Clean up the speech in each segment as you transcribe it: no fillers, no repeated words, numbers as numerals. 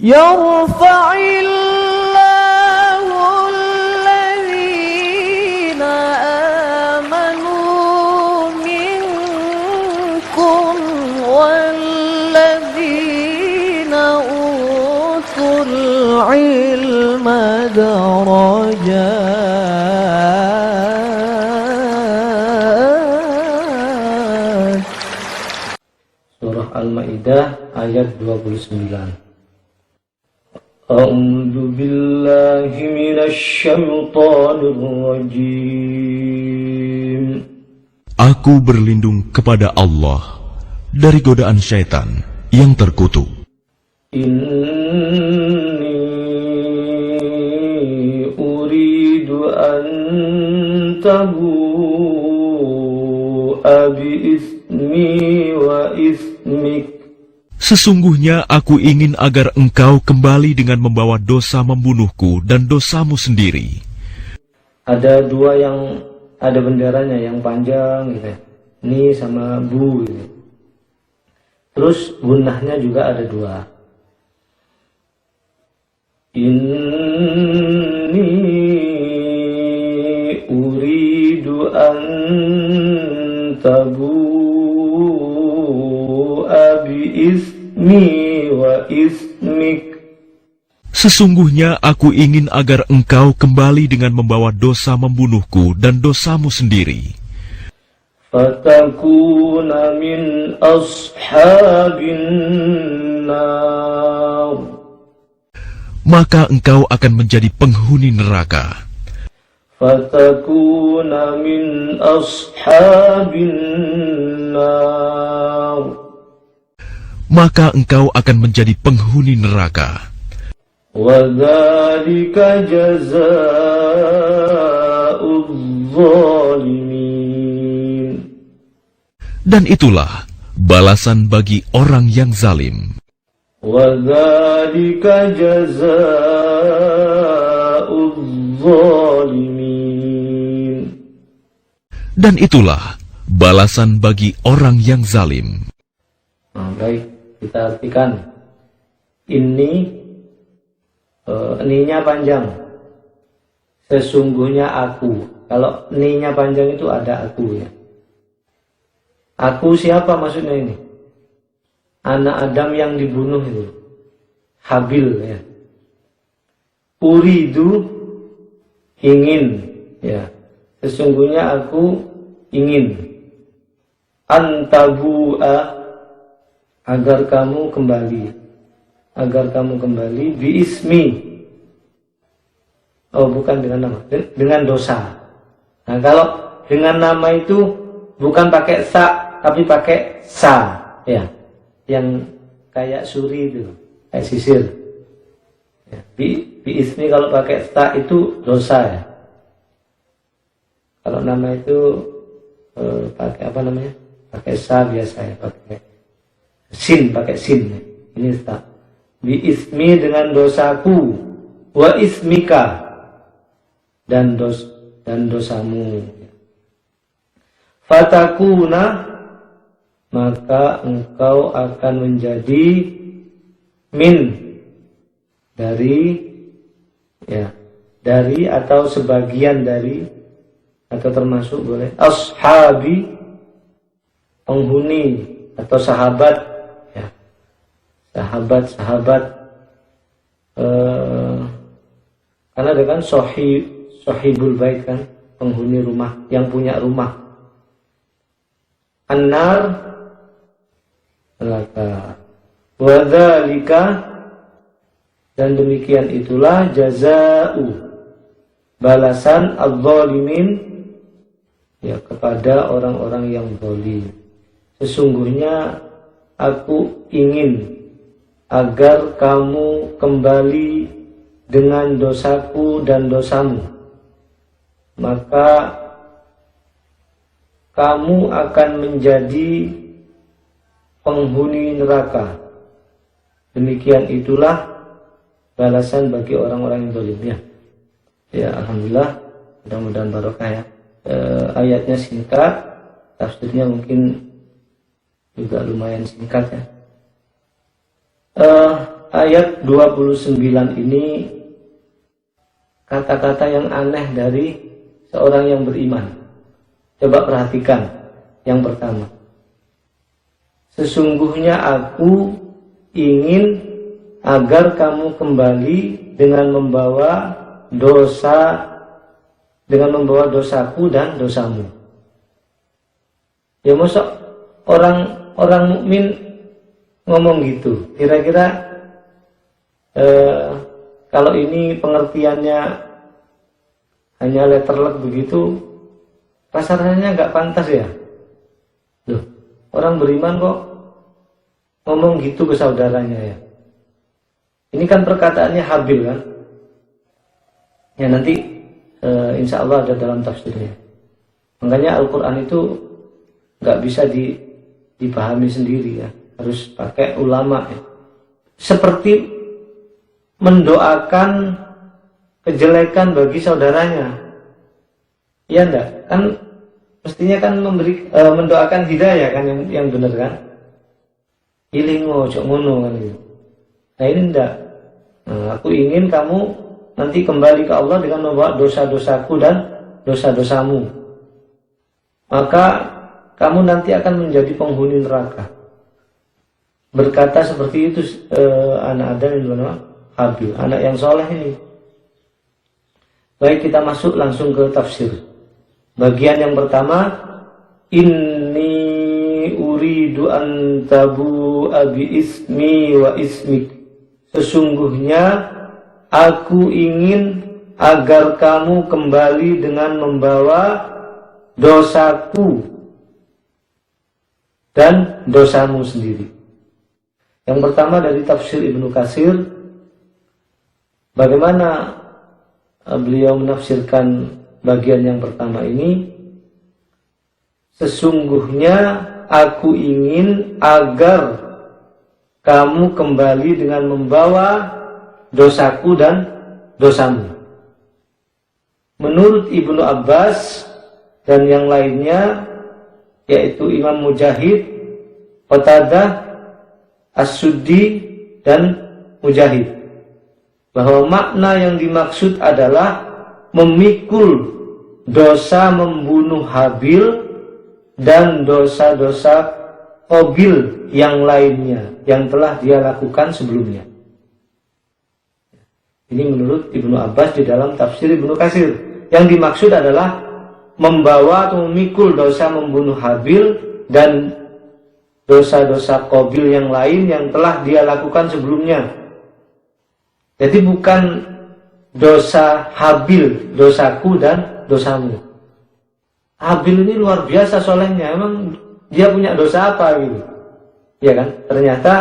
يرفع الله الذين آمنوا منكم والذين أوتوا العلم درجات. Surah Al-Maidah ayat 29. A'udzu billahi minasy syaithanir rajim. Aku berlindung kepada Allah dari godaan syaitan yang terkutuk. Inni uridu an tabu'a bi ismi wa ismik. Sesungguhnya aku ingin agar engkau kembali dengan membawa dosa membunuhku dan dosamu sendiri. Ada dua yang ada benderanya yang panjang gitu. Ni sama bu gitu. Terus gunnahnya juga ada dua. Inni uridu an tabu'a bi ismi wa ismik. Sesungguhnya aku ingin agar engkau kembali dengan membawa dosa membunuhku dan dosamu sendiri. Fatakuna min ashabin nar. Maka engkau akan menjadi penghuni neraka. Fatakuna min ashabin nar. Maka engkau akan menjadi penghuni neraka. وَذَلِكَ جَزَاءُ الظَّالِمِينَ. Dan itulah balasan bagi orang yang zalim. وَذَلِكَ جَزَاءُ الظَّالِمِينَ. Dan itulah balasan bagi orang yang zalim. Baik, kita artikan. Ni-nya panjang. Sesungguhnya aku. Kalau ni-nya panjang itu ada aku ya. Aku siapa maksudnya ini? Anak Adam yang dibunuh itu. Habil ya. Uridu ingin ya. Sesungguhnya aku ingin. Antabu'a agar kamu kembali. Agar kamu kembali biismi. Oh, bukan dengan nama, dengan dosa. Nah, kalau dengan nama itu bukan pakai sa, tapi pakai sa, ya, yang kayak suri itu, kayak sisir. Ya, biismi kalau pakai sa itu dosa ya. Kalau nama itu pakai apa namanya? Pakai sa biasa ya, pakai sin ya. Ini sa. Bi ismi dengan dosaku, wa ismika dan dosamu. Fatakuna maka engkau akan menjadi min dari atau sebagian dari atau termasuk boleh ashabi penghuni atau sahabat. Sahabat karena ada kan sahibul bait kan, penghuni rumah, yang punya rumah. An-nar neraka. Wadzalika dan demikian itulah jazaa'u balasan adz-dzalimin ya kepada orang-orang yang zalim. Sesungguhnya aku ingin agar kamu kembali dengan dosaku dan dosamu, maka kamu akan menjadi penghuni neraka. Demikian itulah balasan bagi orang-orang yang zalim ya. Ya, alhamdulillah, mudah-mudahan barokah ya. Ayatnya singkat, tafsirnya mungkin juga lumayan singkat ya. ayat 29 ini kata-kata yang aneh dari seorang yang beriman. Coba perhatikan yang pertama. Sesungguhnya aku ingin agar kamu kembali dengan membawa dosaku dan dosamu. Ya masa orang mukmin ngomong gitu. Kira-kira kalau ini pengertiannya hanya letterlek begitu, rasanya nggak pantas ya. Loh, orang beriman kok ngomong gitu ke saudaranya ya. Ini kan perkataannya Habil kan. Ya nanti insya Allah ada dalam tafsirnya. Makanya Al-Quran itu nggak bisa dipahami sendiri ya. Harus pakai ulama ya. Seperti mendoakan kejelekan bagi saudaranya. Iya enggak? Kan mestinya kan mendoakan hidayah kan yang benar kan? Ilingo, cok ngono kan gitu. Nah ini enggak. Nah, aku ingin kamu nanti kembali ke Allah dengan membawa dosa-dosaku dan dosa-dosamu. Maka kamu nanti akan menjadi penghuni neraka. Berkata seperti itu anak Adam yang bernama Habil, anak yang soleh ini. Baik, kita masuk langsung ke tafsir. Bagian yang pertama, inni uridu an tabu abi ismi wa ismik. Sesungguhnya aku ingin agar kamu kembali dengan membawa dosaku dan dosamu sendiri. Yang pertama dari tafsir Ibnu Katsir, bagaimana beliau menafsirkan bagian yang pertama ini? Sesungguhnya aku ingin agar kamu kembali dengan membawa dosaku dan dosamu. Menurut Ibnu Abbas dan yang lainnya, yaitu Imam Mujahid, Qatadah, As-Suddi, dan Mujahid, bahwa makna yang dimaksud adalah memikul dosa membunuh Habil dan dosa-dosa Qabil yang lainnya yang telah dia lakukan sebelumnya. Ini menurut Ibnu Abbas di dalam tafsir Ibnu Katsir. Yang dimaksud adalah membawa atau memikul dosa membunuh Habil dan dosa-dosa Qabil yang lain yang telah dia lakukan sebelumnya. Jadi bukan dosa Habil, dosaku dan dosamu. Habil ini luar biasa solehnya. Emang dia punya dosa apa gitu? Ya kan? Ternyata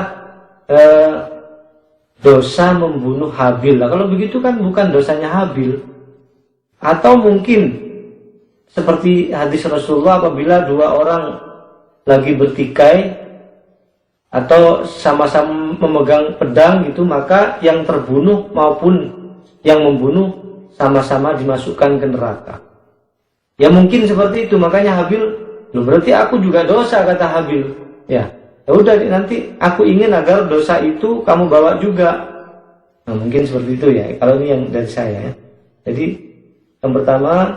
dosa membunuh Habil. Nah, kalau begitu kan bukan dosanya Habil. Atau mungkin seperti hadis Rasulullah, apabila dua orang lagi bertikai atau sama-sama memegang pedang gitu, maka yang terbunuh maupun yang membunuh sama-sama dimasukkan ke neraka. Ya mungkin seperti itu. Makanya Habil, loh berarti aku juga dosa, kata Habil. Ya udah, nanti aku ingin agar dosa itu kamu bawa juga. Nah mungkin seperti itu ya, kalau ini yang dari saya ya. Jadi yang pertama,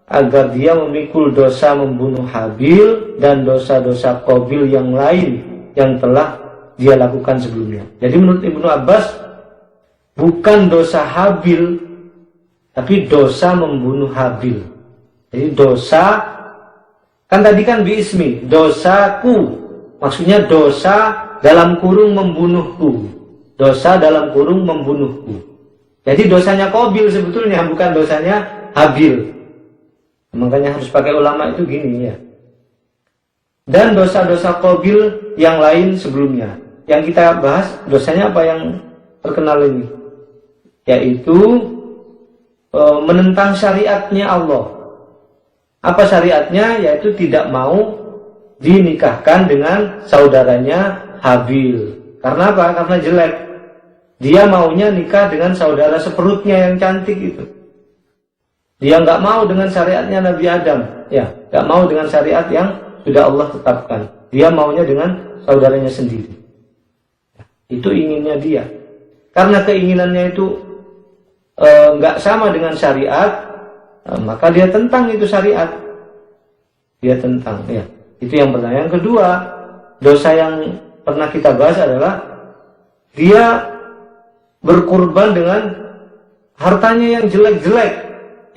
agar dia memikul dosa membunuh Habil dan dosa-dosa Qabil yang lain yang telah dia lakukan sebelumnya. Jadi menurut Ibnu Abbas, bukan dosa Habil, tapi dosa membunuh Habil. Jadi dosa, kan tadi kan biismi, dosaku, maksudnya dosa dalam kurung membunuhku. Dosa dalam kurung membunuhku. Jadi dosanya Qabil sebetulnya, bukan dosanya Habil. Makanya harus pakai ulama itu gini ya. Dan dosa-dosa Qabil yang lain sebelumnya. Yang kita bahas dosanya apa yang terkenal ini? Yaitu menentang syariatnya Allah. Apa syariatnya? Yaitu tidak mau dinikahkan dengan saudaranya Habil. Karena apa? Karena jelek. Dia maunya nikah dengan saudara seperutnya yang cantik itu. Dia nggak mau dengan syariatnya Nabi Adam, ya, nggak mau dengan syariat yang sudah Allah tetapkan. Dia maunya dengan saudaranya sendiri. Itu inginnya dia. karena keinginannya itu nggak sama dengan syariat, maka dia tentang itu syariat. Dia tentang, ya. Itu yang pertama. Yang kedua, dosa yang pernah kita bahas adalah dia berkorban dengan hartanya yang jelek-jelek,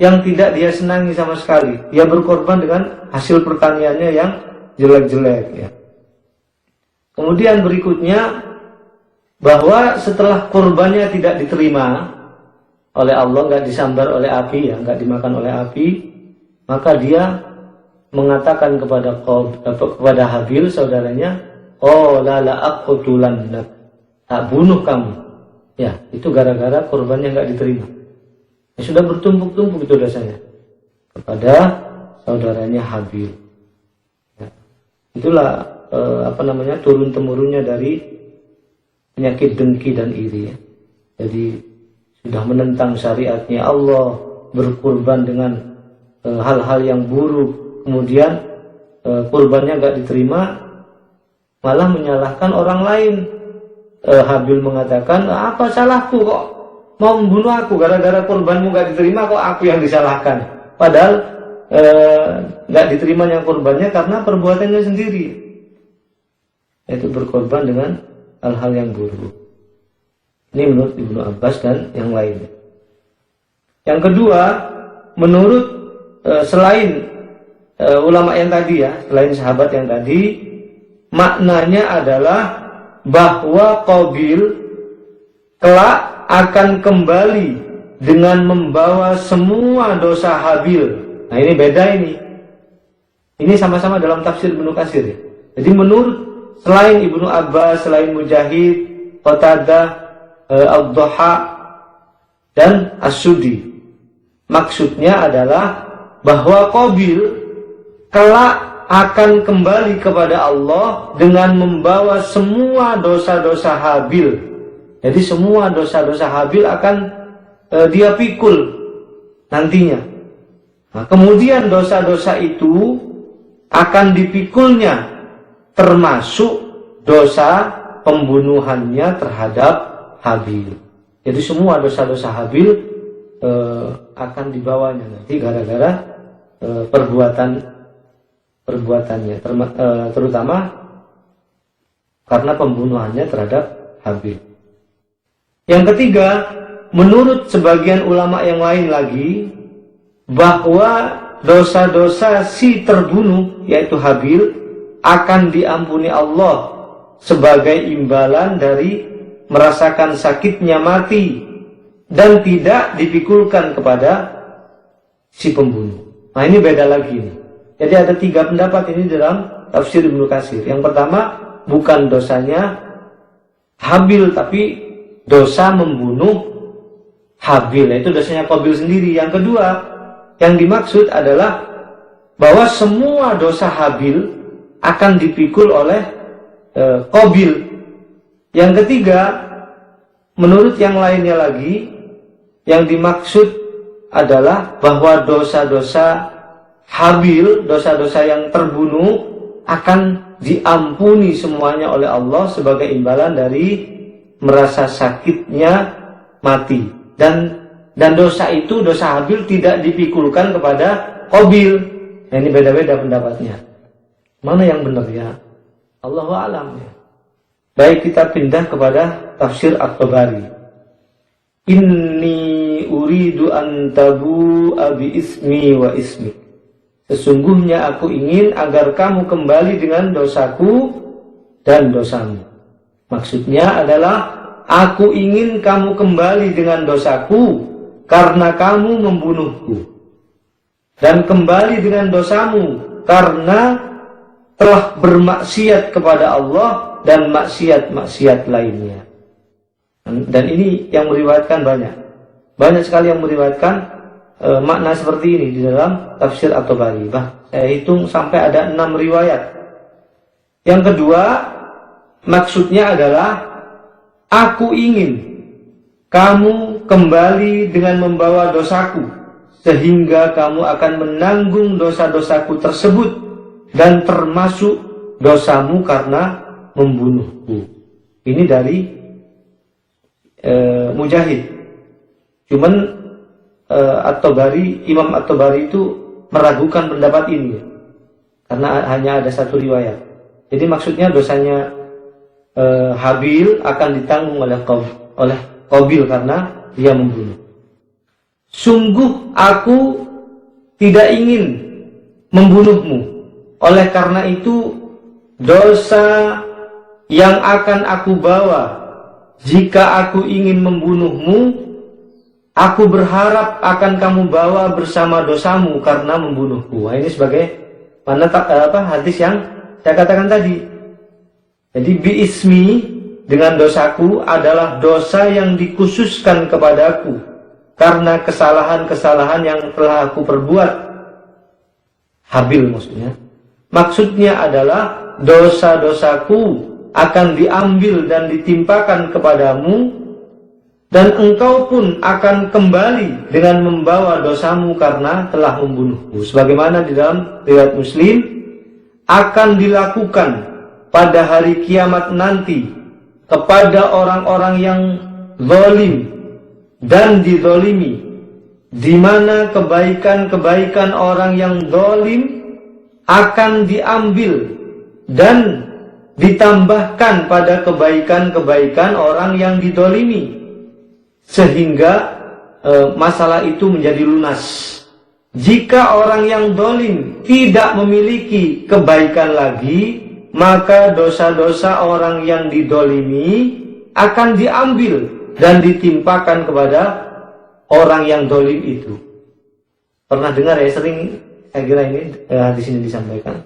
yang tidak dia senangi sama sekali. Dia berkorban dengan hasil pertaniannya yang jelek-jelek, ya. Kemudian berikutnya, bahwa setelah korbannya tidak diterima oleh Allah, nggak disambar oleh api, ya, nggak dimakan oleh api, maka dia mengatakan kepada Habil saudaranya, oh la aqtulannak, tak bunuh kamu. Ya, itu gara-gara korbannya nggak diterima. Ya, sudah bertumpuk-tumpuk itu dosanya kepada saudaranya Habil. Ya, itulah turun temurunnya dari penyakit dengki dan iri, ya. Jadi sudah menentang syariatnya Allah, berkurban dengan hal-hal yang buruk, kemudian kurbannya nggak diterima, malah menyalahkan orang lain. Habil mengatakan, apa salahku kok mau membunuh aku, gara-gara kurbanmu nggak diterima kok aku yang disalahkan. Padahal nggak diterimanya kurbannya karena perbuatannya sendiri, yaitu berkorban dengan hal-hal yang buruk. Ini menurut Ibnu Abbas dan yang lainnya. Yang kedua, menurut selain ulama yang tadi, ya, selain sahabat yang tadi, maknanya adalah bahwa Qabil kelak akan kembali dengan membawa semua dosa Habil. Nah, ini beda ini. Ini sama-sama dalam tafsir Ibnu Katsir, ya. Jadi menurut selain Ibnu Abbas, selain Mujahid, Qatadah, Ad-Dhaha dan As-Sudi, maksudnya adalah bahwa Qabil kelak akan kembali kepada Allah dengan membawa semua dosa-dosa Habil. Jadi semua dosa-dosa Habil akan dia pikul nantinya. Nah, kemudian dosa-dosa itu akan dipikulnya, termasuk dosa pembunuhannya terhadap Habil. Jadi semua dosa-dosa Habil akan dibawanya nanti gara-gara perbuatannya, terutama karena pembunuhannya terhadap Habil. Yang ketiga, menurut sebagian ulama yang lain lagi, bahwa dosa-dosa si terbunuh yaitu Habil akan diampuni Allah sebagai imbalan dari merasakan sakitnya mati dan tidak dipikulkan kepada si pembunuh. Nah, ini beda lagi nih. Jadi ada 3 pendapat ini dalam tafsir Ibnu Katsir. Yang pertama, bukan dosanya Habil, tapi dosa membunuh Habil, itu dosanya Qabil sendiri. Yang kedua, yang dimaksud adalah bahwa semua dosa Habil akan dipikul oleh Qabil. Yang ketiga, menurut yang lainnya lagi, yang dimaksud adalah bahwa dosa-dosa Habil, dosa-dosa yang terbunuh, akan diampuni semuanya oleh Allah sebagai imbalan dari merasa sakitnya mati. Dan dosa itu, dosa Habil tidak dipikulkan kepada Qabil. Nah, ini beda-beda pendapatnya. Mana yang benar, ya? Allahu a'lam, ya. Baik, kita pindah kepada tafsir At-Tabari. Inni uridu an tabu'a bi ismi wa ismik. Sesungguhnya aku ingin agar kamu kembali dengan dosaku dan dosamu. Maksudnya adalah aku ingin kamu kembali dengan dosaku karena kamu membunuhku, dan kembali dengan dosamu karena telah bermaksiat kepada Allah dan maksiat-maksiat lainnya. Dan ini yang meriwayatkan banyak sekali yang meriwayatkan makna seperti ini di dalam tafsir At-Tabari. Saya hitung sampai ada 6 riwayat. Yang kedua, maksudnya adalah aku ingin kamu kembali dengan membawa dosaku, sehingga kamu akan menanggung dosa-dosaku tersebut dan termasuk dosamu karena membunuhku. Ini dari Mujahid. Cuman Imam At-Tabari itu meragukan pendapat ini karena hanya ada satu riwayat. Jadi maksudnya dosanya Habil akan ditanggung oleh Qabil karena dia membunuh. Sungguh aku tidak ingin membunuhmu, oleh karena itu dosa yang akan aku bawa jika aku ingin membunuhmu, aku berharap akan kamu bawa bersama dosamu karena membunuhku. Nah, ini sebagai hadis yang saya katakan tadi. Jadi biismi, dengan dosaku, adalah dosa yang dikhususkan kepadaku karena kesalahan-kesalahan yang telah aku perbuat. Habil maksudnya. Maksudnya adalah dosa-dosaku akan diambil dan ditimpakan kepadamu, dan engkau pun akan kembali dengan membawa dosamu karena telah membunuhku. Sebagaimana di dalam riwayat Muslim, akan dilakukan pada hari kiamat nanti kepada orang-orang yang zalim dan dizalimi, di mana kebaikan-kebaikan orang yang zalim akan diambil dan ditambahkan pada kebaikan-kebaikan orang yang dizalimi, sehingga masalah itu menjadi lunas. Jika orang yang zalim tidak memiliki kebaikan lagi, maka dosa-dosa orang yang dizalimi akan diambil dan ditimpakan kepada orang yang zalim itu. Pernah dengar ya, sering saya kira ini di sini disampaikan,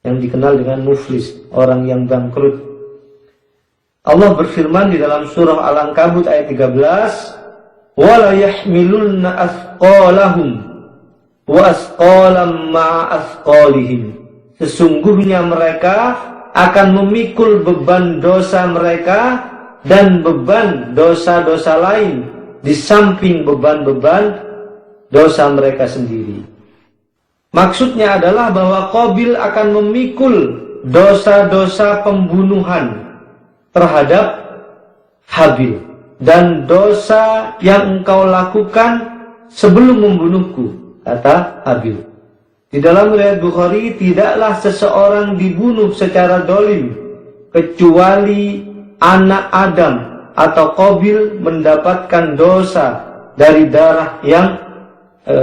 yang dikenal dengan muflis, orang yang bangkrut. Allah berfirman di dalam surah Al-Ankabut ayat 13, "Wala yahmilunna athqalahum wa athqalam ma'a athqalihim." Sesungguhnya mereka akan memikul beban dosa mereka dan beban dosa-dosa lain di samping beban-beban dosa mereka sendiri. Maksudnya adalah bahwa Qabil akan memikul dosa-dosa pembunuhan terhadap Habil dan dosa yang engkau lakukan sebelum membunuhku, kata Habil. Di dalam riwayat Bukhari, tidaklah seseorang dibunuh secara zalim kecuali anak Adam atau Qabil mendapatkan dosa dari darah yang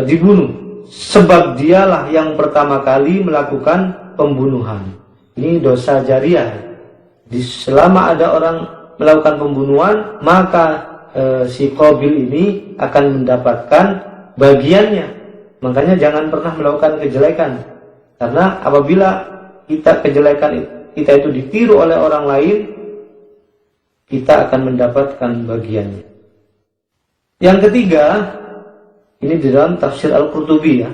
dibunuh, sebab dialah yang pertama kali melakukan pembunuhan. Ini dosa jariah. Selama ada orang melakukan pembunuhan, maka si Qabil ini akan mendapatkan bagiannya. Makanya jangan pernah melakukan kejelekan, karena apabila kejelekan kita itu ditiru oleh orang lain, kita akan mendapatkan bagiannya. Yang ketiga, ini di dalam tafsir Al-Qurtubi ya.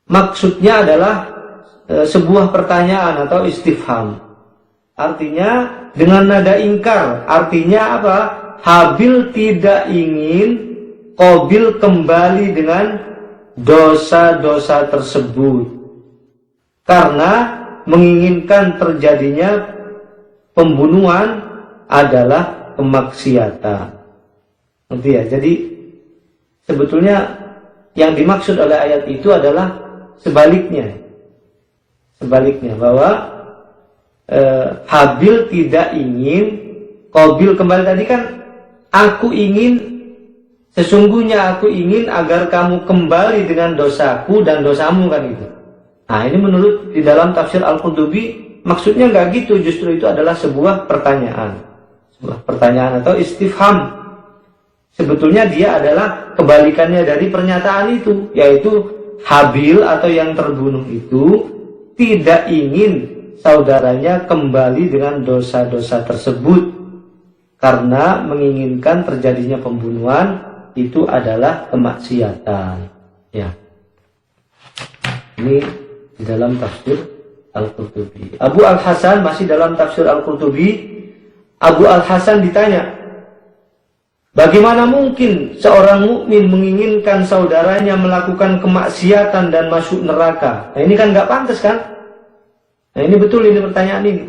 Maksudnya adalah sebuah pertanyaan atau istifham. Artinya dengan nada ingkar. Artinya apa? Habil tidak ingin Qabil kembali dengan dosa-dosa tersebut, karena menginginkan terjadinya pembunuhan adalah kemaksiatan. Nanti ya, jadi sebetulnya yang dimaksud oleh ayat itu adalah sebaliknya bahwa Habil tidak ingin Qabil kembali. Tadi kan sesungguhnya aku ingin agar kamu kembali dengan dosaku dan dosamu, kan itu. Nah, ini menurut di dalam tafsir Al-Qurtubi maksudnya nggak gitu, justru itu adalah sebuah pertanyaan atau istifham. Sebetulnya dia adalah kebalikannya dari pernyataan itu, yaitu Habil atau yang terbunuh itu tidak ingin saudaranya kembali dengan dosa-dosa tersebut, karena menginginkan terjadinya pembunuhan itu adalah kemaksiatan. Ya. Ini di dalam tafsir Al-Qurtubi. Abu Al-Hasan, masih dalam tafsir Al-Qurtubi, Abu Al-Hasan ditanya, bagaimana mungkin seorang mukmin menginginkan saudaranya melakukan kemaksiatan dan masuk neraka? Nah, ini kan nggak pantas kan? Nah, ini betul, ini pertanyaan ini.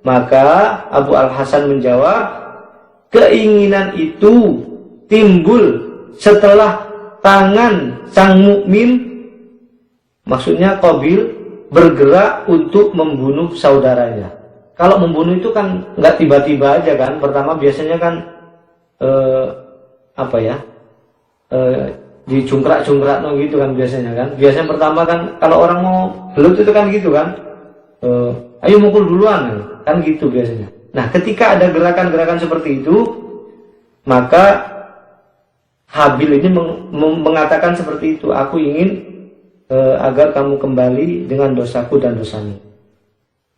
Maka Abu Al-Hasan menjawab, keinginan itu timbul setelah tangan sang mukmin, maksudnya Qabil bergerak untuk membunuh saudaranya. Kalau membunuh itu kan nggak tiba-tiba aja kan. Pertama biasanya kan dicungkrak-cungkrak gitu kan biasanya kan. Biasanya pertama kan kalau orang mau belut itu kan gitu kan. Ayo mukul duluan kan gitu biasanya. Nah, ketika ada gerakan-gerakan seperti itu, maka Habil ini mengatakan seperti itu, aku ingin agar kamu kembali dengan dosaku dan dosamu.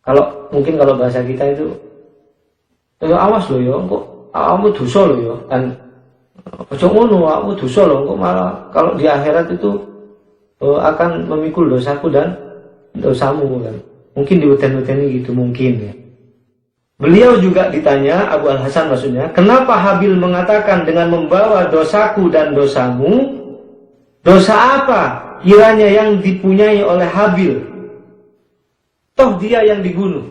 Kalau mungkin kalau bahasa kita itu, awas loh ya, kok kamu dosa loh ya, kan ojo ngono, aku dosa loh, kok malah kalau di akhirat itu akan memikul dosaku dan dosamu kan. Mungkin diweten-weteni gitu mungkin ya. Beliau juga ditanya, Abu Al-Hasan maksudnya, kenapa Habil mengatakan dengan membawa dosaku dan dosamu? Dosa apa kiranya yang dipunyai oleh Habil? Toh dia yang dibunuh.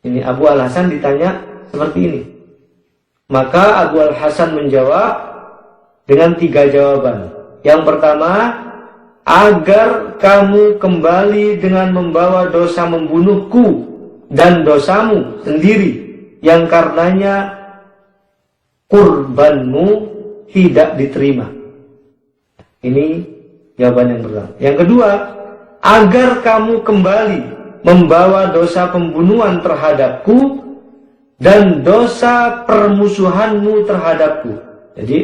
Ini Abu Al-Hasan ditanya seperti ini. Maka Abu Al-Hasan menjawab dengan 3 jawaban. Yang pertama, agar kamu kembali dengan membawa dosa membunuhku dan dosamu sendiri, yang karenanya kurbanmu tidak diterima. Ini jawaban yang pertama. Yang kedua, agar kamu kembali membawa dosa pembunuhan terhadapku dan dosa permusuhanmu terhadapku. Jadi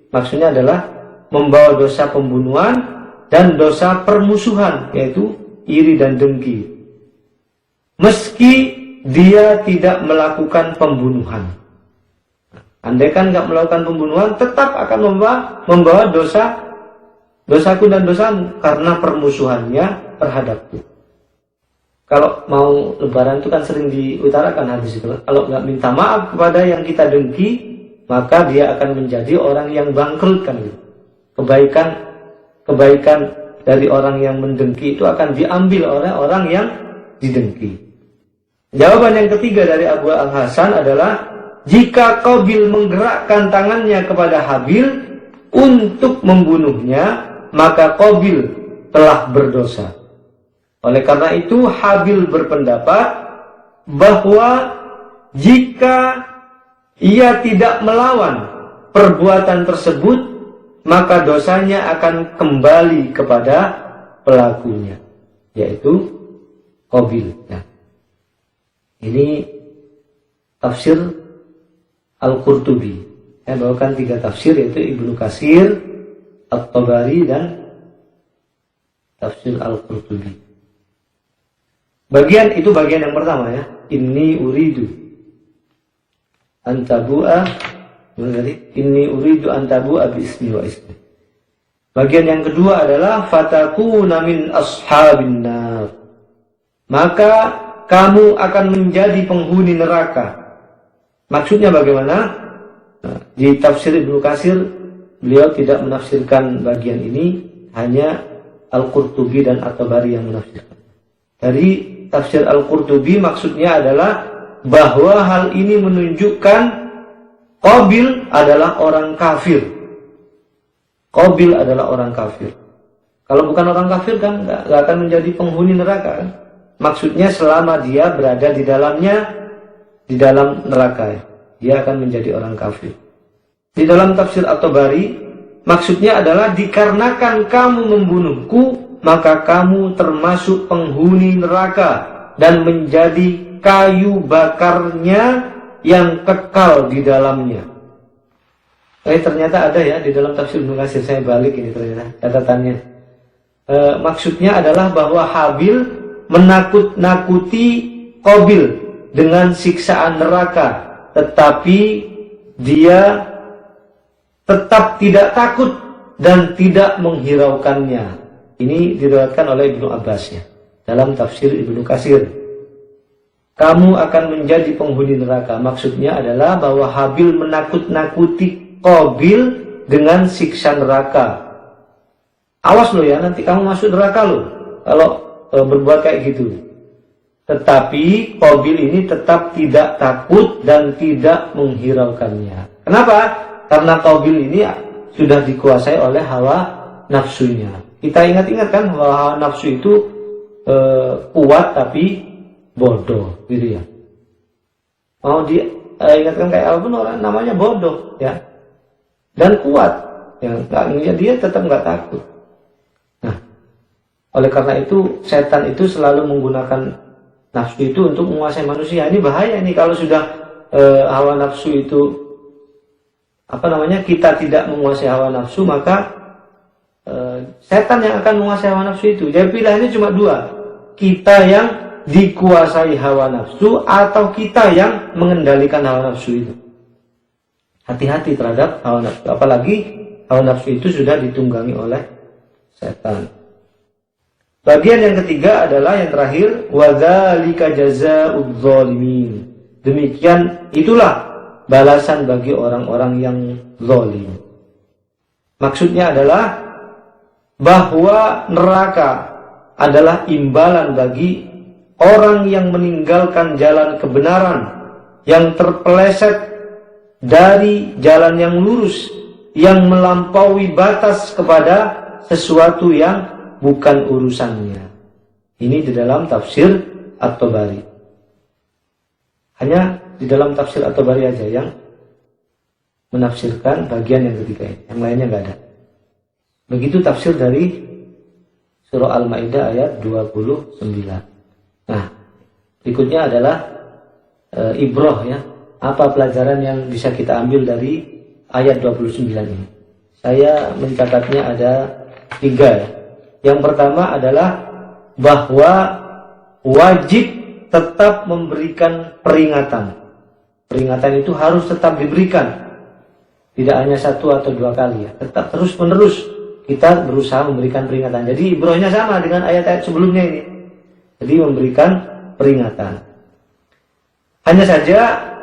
maksudnya adalah membawa dosa pembunuhan dan dosa permusuhan, yaitu iri dan dengki, meski dia tidak melakukan pembunuhan. Andaikan nggak melakukan pembunuhan, tetap akan membawa dosaku dan dosamu karena permusuhannya terhadapku. Kalau mau lebaran itu kan sering diutarakan hadis itu. Kalau nggak minta maaf kepada yang kita dengki, maka dia akan menjadi orang yang bangkrut kan. Kebaikan dari orang yang mendengki itu akan diambil oleh orang yang didengki. Jawaban yang ketiga dari Abu Al-Hasan adalah, jika Qabil menggerakkan tangannya kepada Habil untuk membunuhnya, maka Qabil telah berdosa. Oleh karena itu Habil berpendapat bahwa jika ia tidak melawan perbuatan tersebut, maka dosanya akan kembali kepada pelakunya, yaitu Qabil. Nah, ini tafsir Al-Qurtubi. Saya bawakan 3 tafsir, yaitu Ibnu Katsir, At-Tabari, dan tafsir Al-Qurtubi. Bagian yang pertama ya. Inni uridu antabu'a bismi wa ismi. Bagian yang kedua adalah fatakuna min ashabin nar. Maka kamu akan menjadi penghuni neraka. Maksudnya bagaimana? Nah, di tafsir Ibnu Katsir beliau tidak menafsirkan bagian ini, hanya Al-Qurtubi dan At-Tabari yang menafsirkan. Dari tafsir Al-Qurtubi maksudnya adalah bahwa hal ini menunjukkan Qabil adalah orang kafir. Qabil adalah orang kafir. Kalau bukan orang kafir kan nggak akan menjadi penghuni neraka kan? Maksudnya selama dia berada di dalam neraka, dia akan menjadi orang kafir. Di dalam tafsir At-Tabari maksudnya adalah dikarenakan kamu membunuhku, maka kamu termasuk penghuni neraka dan menjadi kayu bakarnya yang kekal di dalamnya. Ternyata ada ya di dalam tafsir Ibnu Katsir, saya balik ini ternyata catatannya. Maksudnya adalah bahwa Habil menakut-nakuti Qabil dengan siksaan neraka, tetapi dia tetap tidak takut dan tidak menghiraukannya. Ini diriwayatkan oleh Ibnu Abbas ya, dalam tafsir Ibnu Katsir. Kamu akan menjadi penghuni neraka. Maksudnya adalah bahwa Habil menakut-nakuti Qabil dengan siksa neraka. Awas lo ya, nanti kamu masuk neraka lo kalau berbuat kayak gitu. Tetapi Qabil ini tetap tidak takut dan tidak menghiraukannya. Kenapa? Karena Qabil ini sudah dikuasai oleh hawa nafsunya. Kita ingat-ingat kan bahwa hawa nafsu itu kuat tapi bodoh, gitu ya. Mau diingatkan kayak apapun orang namanya bodoh, ya. Dan kuat, ya. Dia tetap nggak takut. Nah, oleh karena itu setan itu selalu menggunakan nafsu itu untuk menguasai manusia. Ini bahaya nih kalau sudah hawa nafsu itu kita tidak menguasai hawa nafsu, maka setan yang akan menguasai hawa nafsu itu. Jadi pilihannya cuma dua, kita yang dikuasai hawa nafsu atau kita yang mengendalikan hawa nafsu itu. Hati-hati terhadap hawa nafsu, apalagi hawa nafsu itu sudah ditunggangi oleh setan. Bagian yang ketiga adalah yang terakhir, wadzalika jazaa'udz dzalimin. Demikian itulah balasan bagi orang-orang yang zalim. Maksudnya adalah bahwa neraka adalah imbalan bagi orang yang meninggalkan jalan kebenaran, yang terpeleset dari jalan yang lurus, yang melampaui batas kepada sesuatu yang bukan urusannya. Ini di dalam tafsir At-Tabari. Hanya di dalam tafsir At-Tabari aja yang menafsirkan bagian yang ketiga ini. Yang lainnya nggak ada. Begitu tafsir dari surah Al-Maidah ayat 29. Nah, berikutnya adalah ibrah, ya. Apa pelajaran yang bisa kita ambil dari ayat 29 ini? Saya mencatatnya ada 3, ya. Yang pertama adalah bahwa wajib tetap memberikan peringatan. Peringatan itu harus tetap diberikan. Tidak hanya 1 atau 2 kali, ya. Tetap terus menerus kita berusaha memberikan peringatan. Jadi ibrahnya sama dengan ayat-ayat sebelumnya ini. Jadi memberikan peringatan. Hanya saja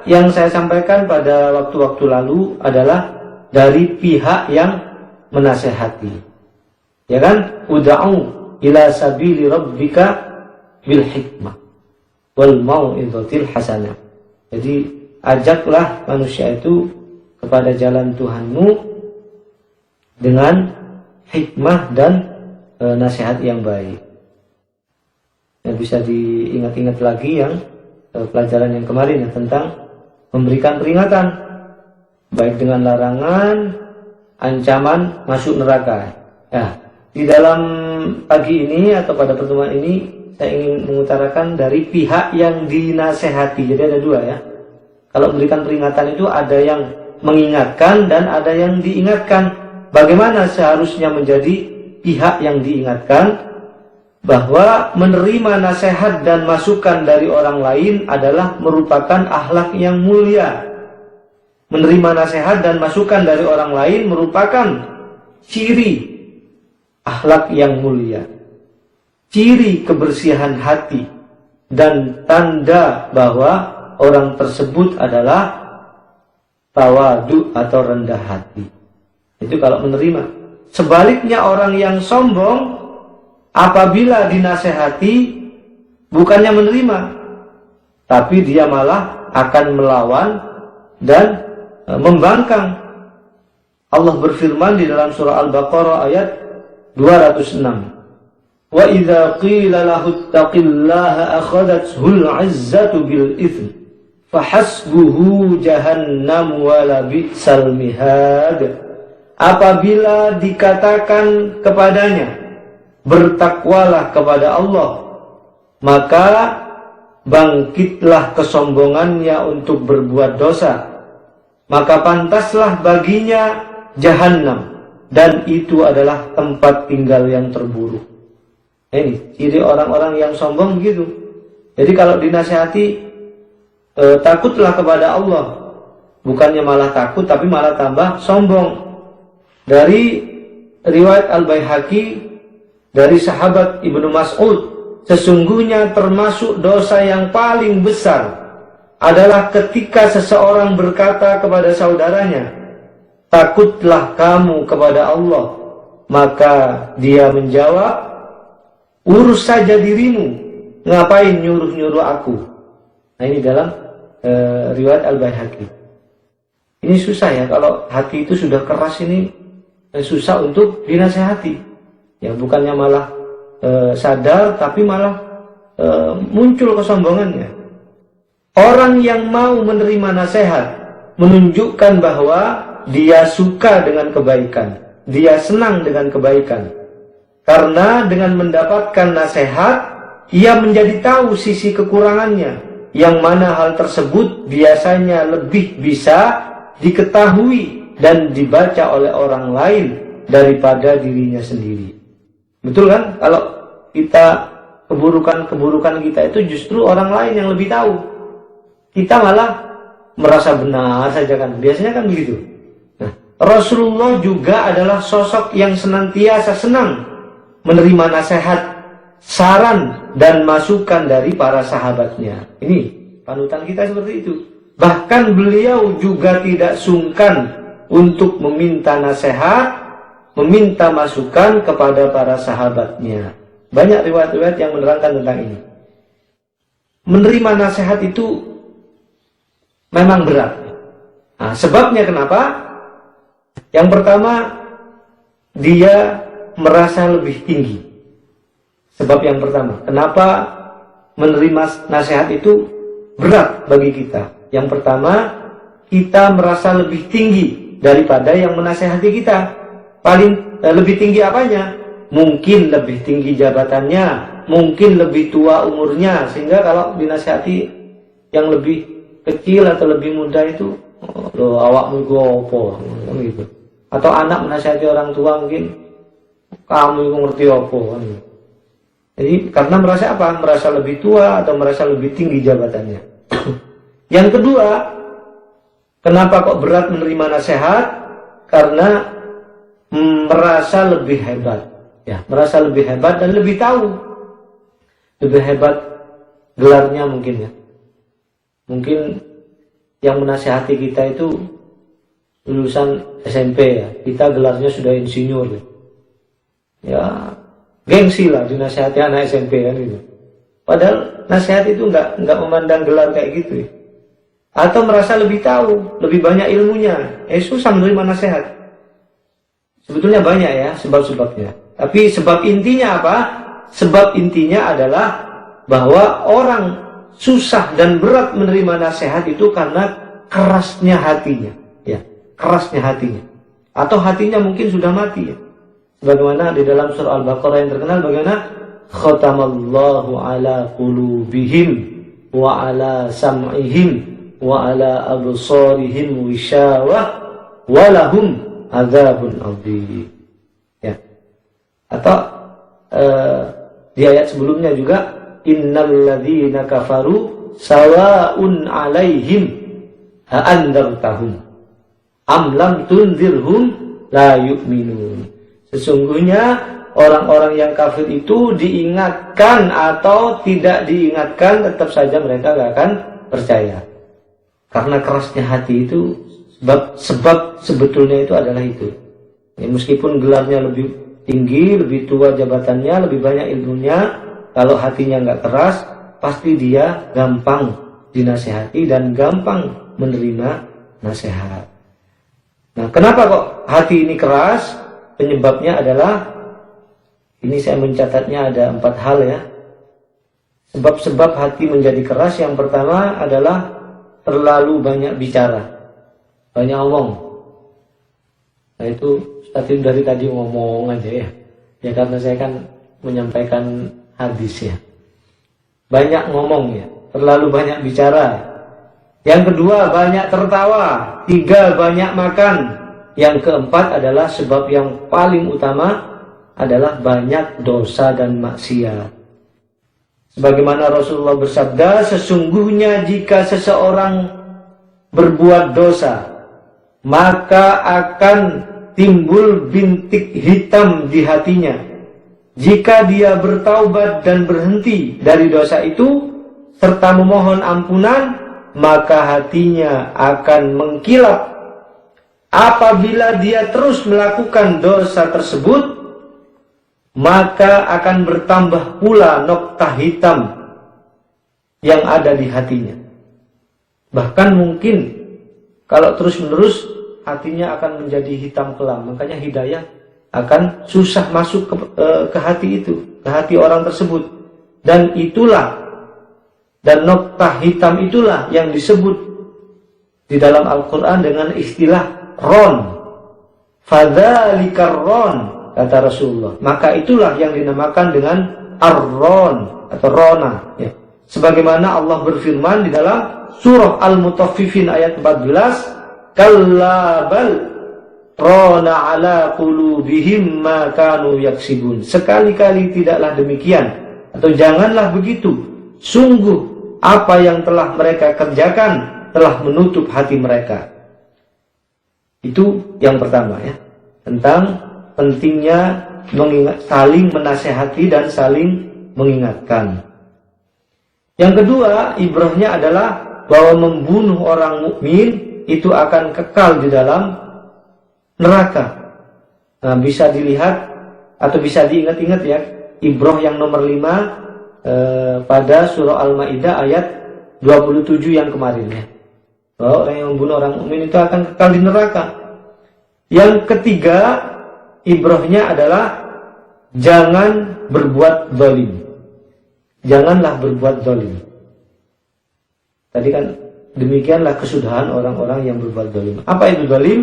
yang saya sampaikan pada waktu-waktu lalu adalah dari pihak yang menasehati. Ya kan? Ud'u ila sabili rabbika bil hikmah wal mau'izatil hasanah. Jadi ajaklah manusia itu kepada jalan Tuhanmu dengan hikmah dan nasihat yang baik. Ya, bisa diingat-ingat lagi yang pelajaran yang kemarin, ya, tentang memberikan peringatan baik dengan larangan, ancaman masuk neraka. Ya, di dalam pagi ini atau pada pertemuan ini saya ingin mengutarakan dari pihak yang dinasehati. Jadi ada 2, ya. Kalau memberikan peringatan itu ada yang mengingatkan dan ada yang diingatkan. Bagaimana seharusnya menjadi pihak yang diingatkan? Bahwa menerima nasihat dan masukan dari orang lain adalah merupakan akhlak yang mulia. Menerima nasihat dan masukan dari orang lain merupakan ciri akhlak yang mulia, ciri kebersihan hati, dan tanda bahwa orang tersebut adalah tawadu atau rendah hati. Itu kalau menerima. Sebaliknya orang yang sombong apabila dinasehati bukannya menerima, tapi dia malah akan melawan dan membangkang. Allah berfirman di dalam surah Al-Baqarah ayat 206. Wa idza qila lahu ittaqillaha akhadathul 'izzatu bil itsm fahasbuhu jahannam wa la bi'sal mihad. Apabila dikatakan kepadanya, bertakwalah kepada Allah, maka bangkitlah kesombongannya untuk berbuat dosa, maka pantaslah baginya Jahannam, dan itu adalah tempat tinggal yang terburuk. Ini ciri orang-orang yang sombong begitu. Jadi kalau dinasihati, takutlah kepada Allah, bukannya malah takut tapi malah tambah sombong. Dari riwayat Al-Baihaqi dari sahabat Ibnu Mas'ud, sesungguhnya termasuk dosa yang paling besar adalah ketika seseorang berkata kepada saudaranya, takutlah kamu kepada Allah, maka dia menjawab, urus saja dirimu, ngapain nyuruh-nyuruh aku. Nah, ini dalam riwayat Al-Baihaqi. Ini susah ya, kalau hati itu sudah keras ini susah untuk dinasehati. Ya bukannya malah sadar, tapi malah muncul kesombongannya. Orang yang mau menerima nasihat menunjukkan bahwa dia suka dengan kebaikan, dia senang dengan kebaikan. Karena dengan mendapatkan nasihat, ia menjadi tahu sisi kekurangannya, yang mana hal tersebut biasanya lebih bisa diketahui dan dibaca oleh orang lain daripada dirinya sendiri. Betul kan? Kalau kita keburukan-keburukan kita itu justru orang lain yang lebih tahu. Kita malah merasa benar saja kan. Biasanya kan begitu. Nah, Rasulullah juga adalah sosok yang senantiasa senang menerima nasihat, saran, dan masukan dari para sahabatnya. Ini panutan kita seperti itu. Bahkan beliau juga tidak sungkan untuk meminta nasihat, meminta masukan kepada para sahabatnya. Banyak riwayat-riwayat yang menerangkan tentang ini. Menerima nasihat itu memang berat. Nah, sebabnya kenapa? Yang pertama, dia merasa lebih tinggi. Sebab yang pertama, kenapa menerima nasihat itu berat bagi kita? Yang pertama, kita merasa lebih tinggi daripada yang menasehati kita. Lebih tinggi apanya? Mungkin lebih tinggi jabatannya, mungkin lebih tua umurnya, sehingga kalau dinasehati yang lebih kecil atau lebih muda itu, loh awakmu iku apa gitu. Atau anak menasihati orang tua, mungkin kamu itu ngerti apa kan. Jadi karena merasa apa? Merasa lebih tua atau merasa lebih tinggi jabatannya. Yang kedua, kenapa kok berat menerima nasihat? Karena merasa lebih hebat. Ya, merasa lebih hebat dan lebih tahu. Lebih hebat gelarnya mungkin ya. Mungkin yang menasihati kita itu lulusan SMP ya. Kita gelarnya sudah insinyur. Ya, gengsi lah dinasihati anak SMP kan gitu. Padahal nasihat itu nggak memandang gelar kayak gitu ya. Atau merasa lebih tahu, lebih banyak ilmunya. Susah menerima nasihat. Sebetulnya banyak ya sebab-sebabnya. Tapi sebab intinya apa? Sebab intinya adalah bahwa orang susah dan berat menerima nasihat itu karena kerasnya hatinya, ya, kerasnya hatinya, atau hatinya mungkin sudah mati, ya. Sebagaimana di dalam surah Al-Baqarah yang terkenal, bagaimana khatamallahu ala qulubihim wa ala sam'ihim wa ala absarihim wishawah wa lahum adzabun adzim, ya. Atau di ayat sebelumnya juga, innal ladzina kafaru sawa'un 'alaihim ha'andartahum am lam tunzirhum la yu'minun. Sesungguhnya orang-orang yang kafir itu diingatkan atau tidak diingatkan, tetap saja mereka gak akan percaya. Karena kerasnya hati itu, sebab sebetulnya itu adalah itu. Ya, meskipun gelarnya lebih tinggi, lebih tua jabatannya, lebih banyak ilmunya, kalau hatinya nggak keras, pasti dia gampang dinasehati dan gampang menerima nasihat. Nah, kenapa kok hati ini keras? Penyebabnya adalah, ini saya mencatatnya ada 4 hal ya. Sebab-sebab hati menjadi keras, yang pertama adalah terlalu banyak bicara, banyak ngomong. Nah itu dari tadi ngomong aja ya. Ya karena saya kan menyampaikan hadis ya. Banyak ngomong ya, terlalu banyak bicara. Yang kedua, banyak tertawa. 3, banyak makan. Yang keempat adalah sebab yang paling utama adalah banyak dosa dan maksiat. Sebagaimana Rasulullah bersabda, sesungguhnya jika seseorang berbuat dosa, maka akan timbul bintik hitam di hatinya. Jika dia bertaubat dan berhenti dari dosa itu serta memohon ampunan, maka hatinya akan mengkilap. Apabila dia terus melakukan dosa tersebut, maka akan bertambah pula noktah hitam yang ada di hatinya. Bahkan mungkin Kalau terus-menerus hatinya akan menjadi hitam kelam. Makanya hidayah akan susah masuk ke hati itu, ke hati orang tersebut. Dan noktah hitam itulah yang disebut di dalam Al-Quran dengan istilah ron. Fadzalikar ron, kata Rasulullah. Maka itulah yang dinamakan dengan ar-ron atau rona. Ya. Sebagaimana Allah berfirman di dalam surah Al-Mutaffifin ayat 14, kalla bal rona ala qulubihim ma kanu yaksibun. Sekali-kali tidaklah demikian, atau janganlah begitu. Sungguh apa yang telah mereka kerjakan telah menutup hati mereka. Itu yang pertama ya, tentang pentingnya saling menasehati dan saling mengingatkan. Yang kedua, ibrahnya adalah bahwa membunuh orang mukmin itu akan kekal di dalam neraka. Nah, bisa dilihat atau bisa diingat-ingat ya, ibrah yang nomor 5 pada surah Al-Maidah ayat 27 yang kemarin ya. Bahwa orang yang membunuh orang mukmin itu akan kekal di neraka. Yang ketiga, ibrahnya adalah jangan berbuat zalim. Janganlah berbuat zalim. Tadi kan demikianlah kesudahan orang-orang yang berbuat zalim. Apa itu zalim?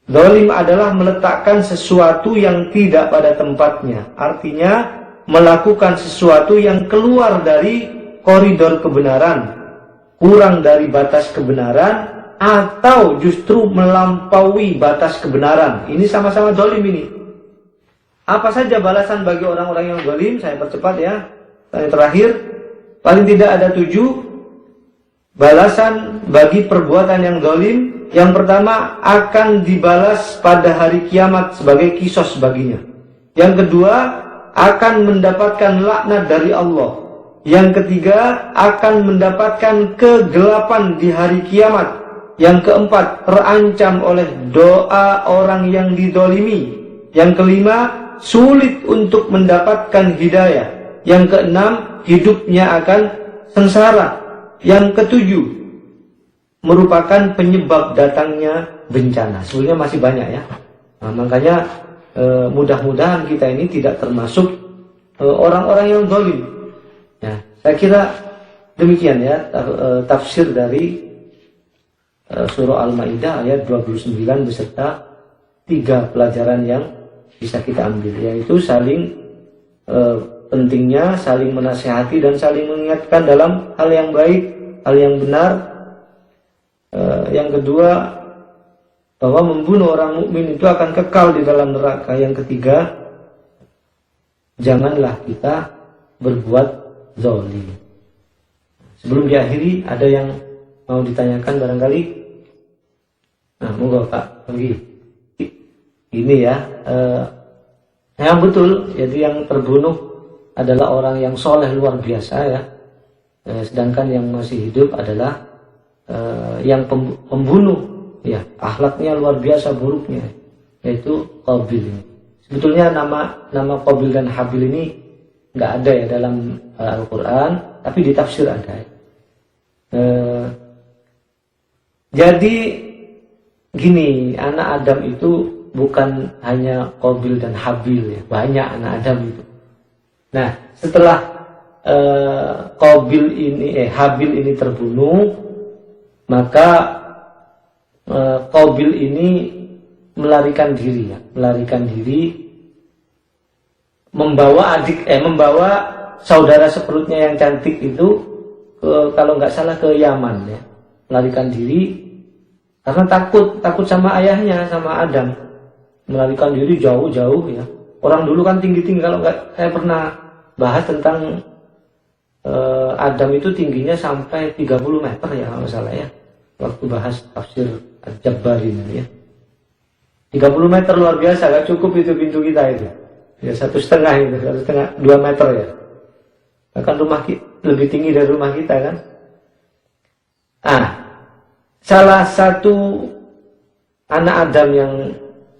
Zalim adalah meletakkan sesuatu yang tidak pada tempatnya. Artinya melakukan sesuatu yang keluar dari koridor kebenaran, kurang dari batas kebenaran, atau justru melampaui batas kebenaran. Ini sama-sama zalim ini. Apa saja balasan bagi orang-orang yang zalim? Saya percepat ya. Yang terakhir, paling tidak ada 7 balasan bagi perbuatan yang zalim. Yang pertama, akan dibalas pada hari kiamat sebagai kisos baginya. Yang kedua, akan mendapatkan laknat dari Allah. Yang ketiga, akan mendapatkan kegelapan di hari kiamat. Yang keempat, terancam oleh doa orang yang didolimi. Yang kelima, sulit untuk mendapatkan hidayah. Yang keenam, hidupnya akan sengsara. Yang ketujuh, merupakan penyebab datangnya bencana. Sebenarnya masih banyak ya. Nah, makanya mudah-mudahan kita ini tidak termasuk orang-orang yang zalim. Ya, saya kira demikian ya tafsir dari surah Al-Maidah ayat 29 beserta 3 pelajaran yang bisa kita ambil, yaitu saling pentingnya saling menasihati dan saling mengingatkan dalam hal yang baik, hal yang benar. Yang kedua, bahwa membunuh orang mukmin itu akan kekal di dalam neraka. Yang ketiga, janganlah kita berbuat zalim. Sebelum diakhiri, ada yang mau ditanyakan barangkali? Nah, monggo Pak, pergi. Ini ya, yang betul, jadi yang terbunuh adalah orang yang soleh luar biasa ya. Sedangkan yang masih hidup adalah yang pembunuh. Ya, akhlaknya luar biasa buruknya, yaitu Qabil. Sebetulnya nama Qabil dan Habil ini nggak ada ya dalam Al-Quran, tapi di tafsir ada. Jadi gini, anak Adam itu bukan hanya Qabil dan Habil ya, banyak anak Adam itu. Nah, setelah Habil ini terbunuh, maka Qabil ini melarikan diri ya, membawa saudara seperutnya yang cantik itu kalau nggak salah ke Yaman ya, melarikan diri karena takut sama ayahnya, sama Adam, melarikan diri jauh-jauh ya. Orang dulu kan tinggi-tinggi, kalau nggak, saya pernah bahas tentang Adam itu tingginya sampai 30 meter ya kalau nggak salah ya, waktu bahas tafsir Al-Jabbarin ya. 30 meter luar biasa, gak cukup itu pintu kita itu. Ya 1,5 itu, 1,5, 2 meter ya. Bahkan rumah kita lebih tinggi dari rumah kita kan. Salah satu anak Adam yang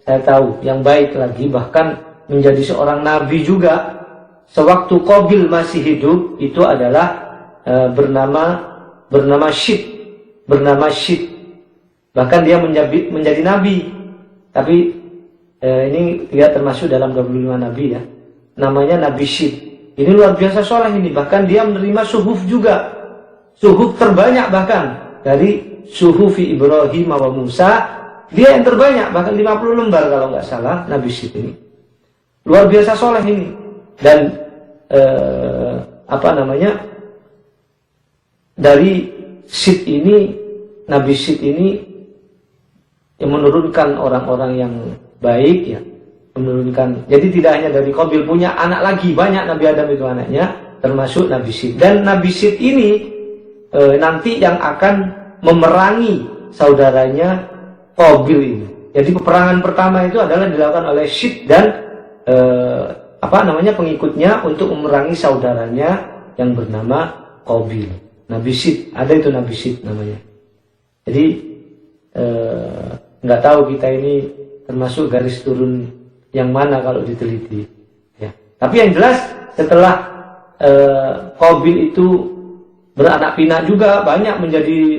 saya tahu, yang baik lagi, bahkan menjadi seorang nabi juga, sewaktu Qabil masih hidup, itu adalah bernama Syit. Bahkan dia menjadi nabi. Tapi ini tidak termasuk dalam 25 nabi ya. Namanya Nabi Syed. Ini luar biasa soleh ini. Bahkan dia menerima suhuf juga. Suhuf terbanyak bahkan. Dari suhufi Ibrahim wa Musa. Dia yang terbanyak. Bahkan 50 lembar kalau nggak salah. Nabi Syed ini. Luar biasa soleh ini. Dan dari Syed ini, Nabi Syed ini yang menurunkan orang-orang yang baik ya, menurunkan. Jadi tidak hanya dari Qabil, punya anak lagi banyak. Nabi Adam itu anaknya, termasuk Nabi Syed. Dan Nabi Syed ini nanti yang akan memerangi saudaranya Qabil ini. Jadi peperangan pertama itu adalah dilakukan oleh Syed dan pengikutnya untuk memerangi saudaranya yang bernama Qabil. Nabi Syed, ada itu Nabi Syed namanya. Jadi nggak tahu kita ini termasuk garis turun yang mana kalau diteliti. Ya. Tapi yang jelas setelah Qabil itu beranak pinak juga banyak,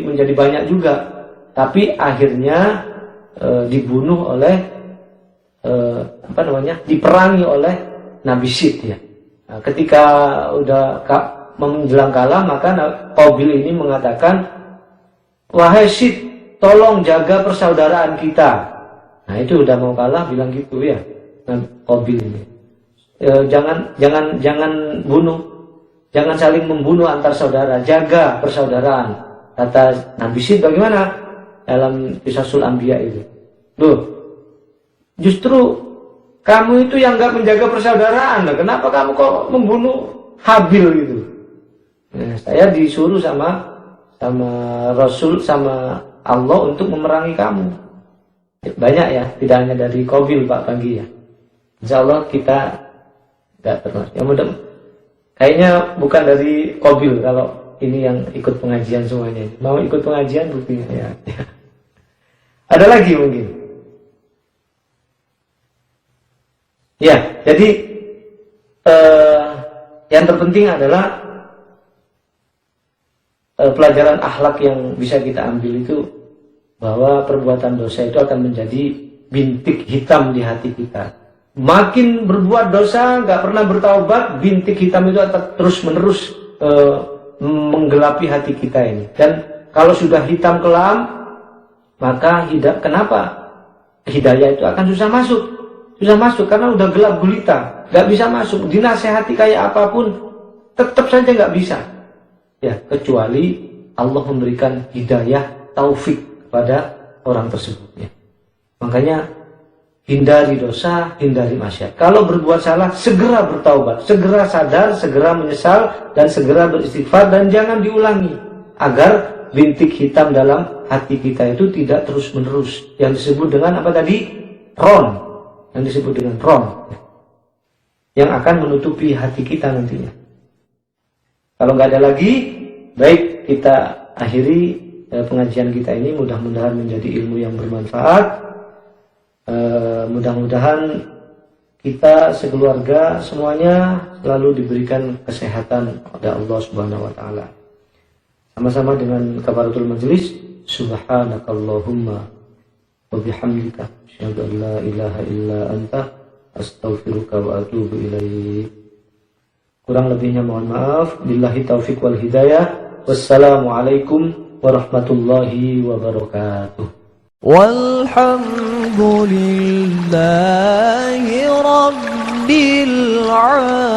menjadi banyak juga. Tapi akhirnya dibunuh oleh diperangi oleh Nabi Syed ya. Nah, ketika udah menjelang kalah, maka Qabil ini mengatakan, wahai Syed, tolong jaga persaudaraan kita. Nah itu udah mau kalah bilang gitu ya. Nah, Qabil ini jangan bunuh, jangan saling membunuh antar saudara, jaga persaudaraan. Kata Nabi Syed bagaimana dalam Qisasul Anbiya itu. Loh, justru kamu itu yang nggak menjaga persaudaraan. Nah, kenapa kamu kok membunuh Habil gitu? Nah, saya disuruh sama Rasul, sama Allah untuk memerangi kamu. Banyak ya, tidak hanya dari Qabil Pak Panggi ya. Insya Allah kita nggak termasuk. Ya mudah, kayaknya bukan dari Qabil kalau ini yang ikut pengajian semuanya. Mau ikut pengajian buktinya ya. Ada lagi mungkin. Ya, jadi yang terpenting adalah pelajaran akhlak yang bisa kita ambil itu bahwa perbuatan dosa itu akan menjadi bintik hitam di hati kita. Makin berbuat dosa, nggak pernah bertaubat, bintik hitam itu akan terus-menerus menggelapi hati kita ini. Dan kalau sudah hitam kelam, maka kenapa? Hidayah itu akan susah masuk karena udah gelap gulita, nggak bisa masuk. Dinasehati kayak apapun, tetap saja nggak bisa. Ya, kecuali Allah memberikan hidayah, taufik kepada orang tersebut. Ya. Makanya hindari dosa, hindari maksiat. Kalau berbuat salah, segera bertaubat, segera sadar, segera menyesal, dan segera beristighfar, dan jangan diulangi. Agar bintik hitam dalam hati kita itu tidak terus-menerus. Yang disebut dengan apa tadi? Ron. Yang disebut dengan ron. Yang akan menutupi hati kita nantinya. Kalau nggak ada lagi, baik kita akhiri pengajian kita ini. Mudah-mudahan menjadi ilmu yang bermanfaat. Mudah-mudahan kita sekeluarga semuanya selalu diberikan kesehatan oleh Allah Subhanahu wa taala. Sama-sama dengan kafaratul majelis, subhanakallahumma wa bihamdika asyhadu an la ilaha illa anta astaghfiruka wa atubu ilaik. Kurang lebihnya mohon maaf. Billahi taufik wal hidayah. Wassalamualaikum warahmatullahi wabarakatuh. والحمد لله رب العالمين.